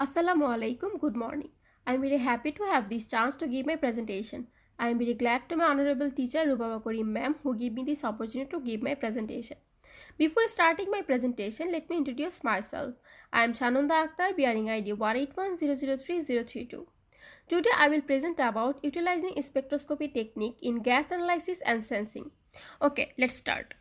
Assalamu alaikum, good morning. I am very happy to have this chance to give my presentation. I am very glad to my honorable teacher Rubaba Karim ma'am who gave me this opportunity to give my presentation. Before starting my presentation, let me introduce myself. I am Shanunda Akhtar bearing ID 181003032. Today I will present about utilizing spectroscopy technique in gas analysis and sensing. Okay, let's start.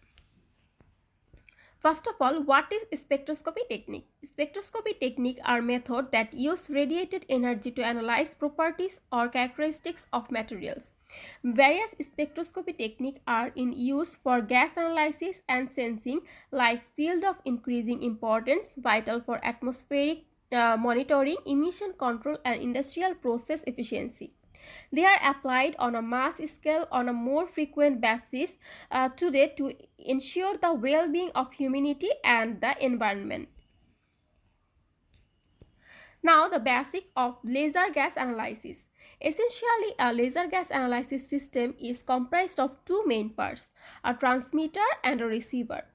First of all, what is spectroscopy technique? Spectroscopy technique are methods that use radiated energy to analyze properties or characteristics of materials. Various spectroscopy techniques are in use for gas analysis and sensing, like field of increasing importance, vital for atmospheric monitoring, emission control, and industrial process efficiency. They are applied on a mass scale on a more frequent basis today to ensure the well-being of humanity and the environment. Now the basic of laser gas analysis. Essentially, a laser gas analysis system is comprised of two main parts, a transmitter and a receiver.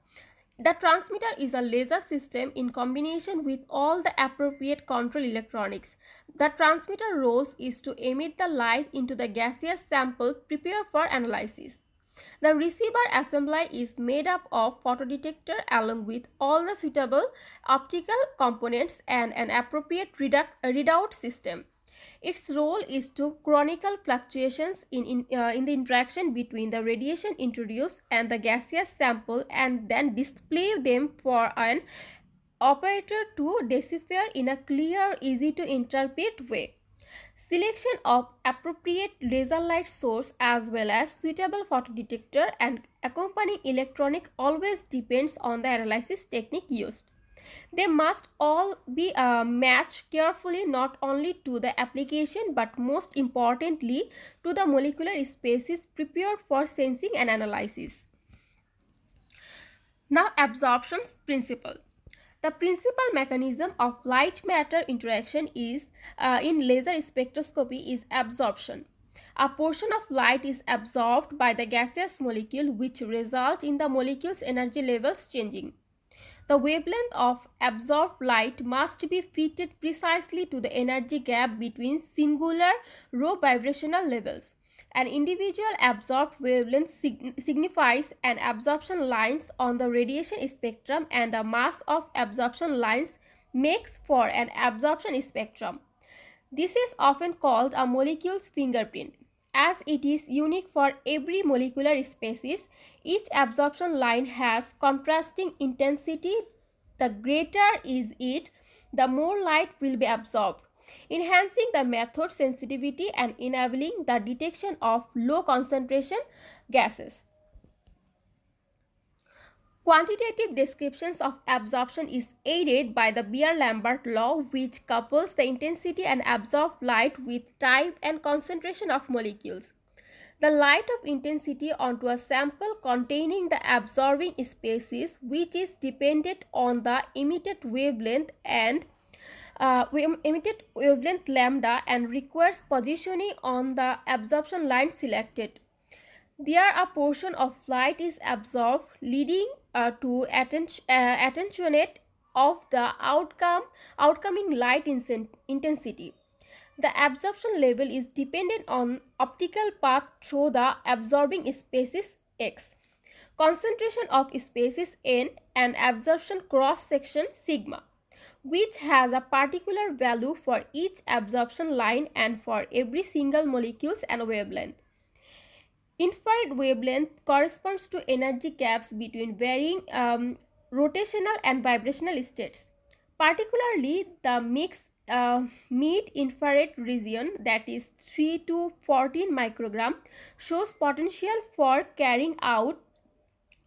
The transmitter is a laser system in combination with all the appropriate control electronics. The transmitter role is to emit the light into the gaseous sample prepared for analysis. The receiver assembly is made up of photodetector along with all the suitable optical components and an appropriate readout system. Its role is to chronicle fluctuations in the interaction between the radiation introduced and the gaseous sample and then display them for an operator to decipher in a clear, easy to interpret way. Selection of appropriate laser light source as well as suitable photodetector and accompanying electronic always depends on the analysis technique used. They must all be matched carefully not only to the application but most importantly to the molecular species prepared for sensing and analysis. Now absorption principle. The principal mechanism of light matter interaction is in laser spectroscopy is absorption. A portion of light is absorbed by the gaseous molecule which result in the molecule's energy levels changing. The wavelength of absorbed light must be fitted precisely to the energy gap between singular low vibrational levels. An individual absorbed wavelength signifies an absorption lines on the radiation spectrum and a mass of absorption lines makes for an absorption spectrum. This is often called a molecule's fingerprint. As it is unique for every molecular species, each absorption line has contrasting intensity. The greater is it, the more light will be absorbed, enhancing the method sensitivity and enabling the detection of low concentration gases. Quantitative descriptions of absorption is aided by the Beer-Lambert law, which couples the intensity and absorbed light with type and concentration of molecules. The light of intensity onto a sample containing the absorbing species, which is dependent on the emitted wavelength and emitted wavelength lambda and requires positioning on the absorption line selected. There a portion of light is absorbed, leading to attenuate of the outcoming light intensity. The absorption level is dependent on optical path through the absorbing species X, concentration of species N, and absorption cross section sigma, which has a particular value for each absorption line and for every single molecules and wavelength. Infrared wavelength corresponds to energy gaps between varying rotational and vibrational states. Particularly, the mid-infrared region, that is 3 to 14 microgram, shows potential for carrying out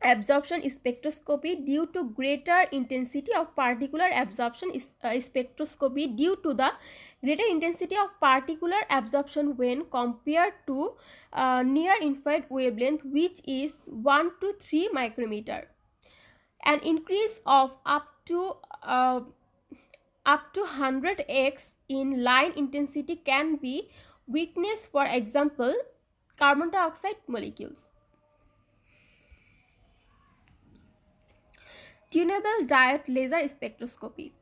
absorption spectroscopy due to greater intensity of particular absorption spectroscopy due to the greater intensity of particular absorption when compared to near infrared wavelength, which is 1 to 3 micrometer. An increase of up to 100x in line intensity can be witnessed, for example, carbon dioxide molecules. Tunable diode laser spectroscopy.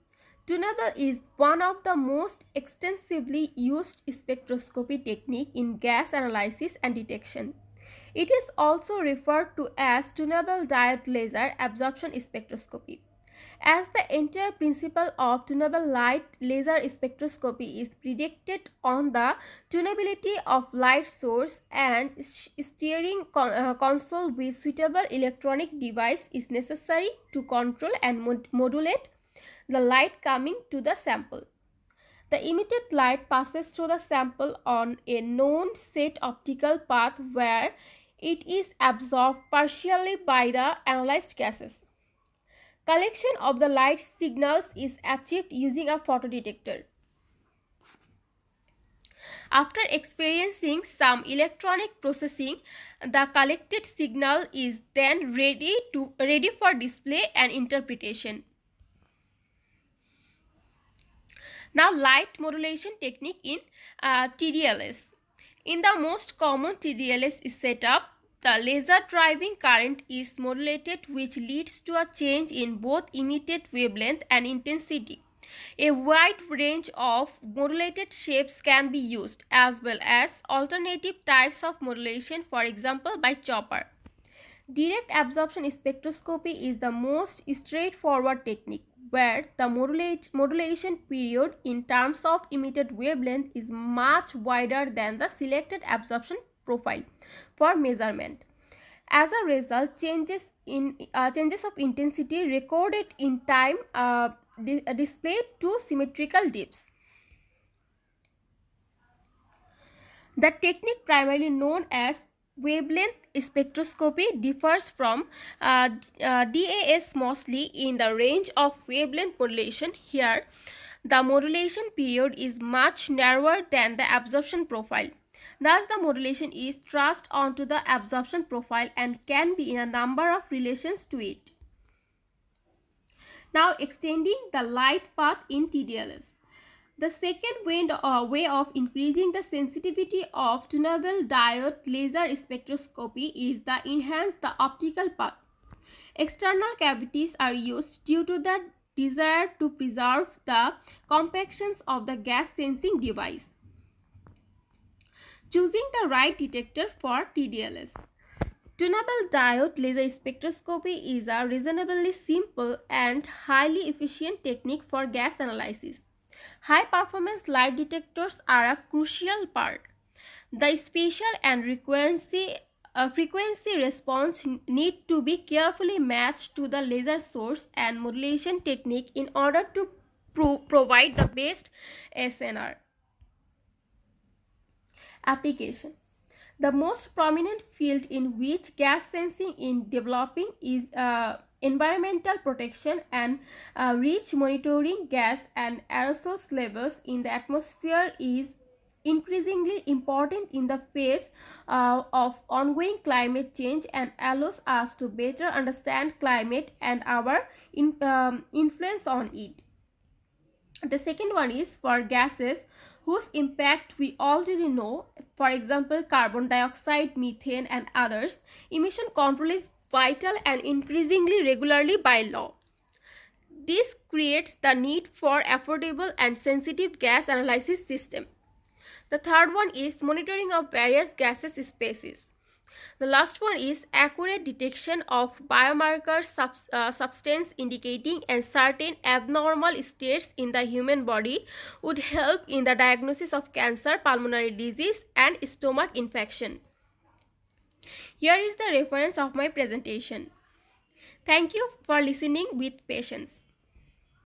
Tunable is one of the most extensively used spectroscopy technique in gas analysis and detection. It is also referred to as tunable diode laser absorption spectroscopy. As the entire principle of tunable light laser spectroscopy is predicated on the tunability of light source and steering console with suitable electronic device is necessary to control and modulate the light coming to the sample. The emitted light passes through the sample on a known set optical path where it is absorbed partially by the analyzed gases. Collection of the light signals is achieved using a photodetector. After experiencing some electronic processing, the collected signal is then ready for display and interpretation. Now, light modulation technique in TDLS. In the most common TDLS setup, the laser driving current is modulated, which leads to a change in both emitted wavelength and intensity. A wide range of modulated shapes can be used, as well as alternative types of modulation, for example by chopper. Direct absorption spectroscopy is the most straightforward technique, where the modulation period in terms of emitted wavelength is much wider than the selected absorption profile for measurement. As a result, changes of intensity recorded in time display two symmetrical dips. The technique, primarily known as wavelength spectroscopy, differs from DAS mostly in the range of wavelength modulation. Here, the modulation period is much narrower than the absorption profile. Thus, the modulation is thrust onto the absorption profile and can be in a number of relations to it. Now, extending the light path in TDLS. The second way of increasing the sensitivity of tunable diode laser spectroscopy is to enhance the optical path. External cavities are used due to the desire to preserve the compactions of the gas sensing device. Choosing the right detector for TDLS. Tunable diode laser spectroscopy is a reasonably simple and highly efficient technique for gas analysis. High performance light detectors are a crucial part. The spatial and frequency response need to be carefully matched to the laser source and modulation technique in order to provide the best SNR. Application. The most prominent field in which gas sensing is developing is environmental protection and reach monitoring. Gas and aerosols levels in the atmosphere is increasingly important in the face of ongoing climate change and allows us to better understand climate and our influence on it. The second one is for gases whose impact we already know, for example carbon dioxide, methane and others. Emission control is vital and increasingly regularly by law. This creates the need for affordable and sensitive gas analysis system. The third one is monitoring of various gases species. The last one is accurate detection of biomarkers substance indicating and certain abnormal states in the human body would help in the diagnosis of cancer, pulmonary disease and stomach infection. Here is the reference of my presentation. Thank you for listening with patience.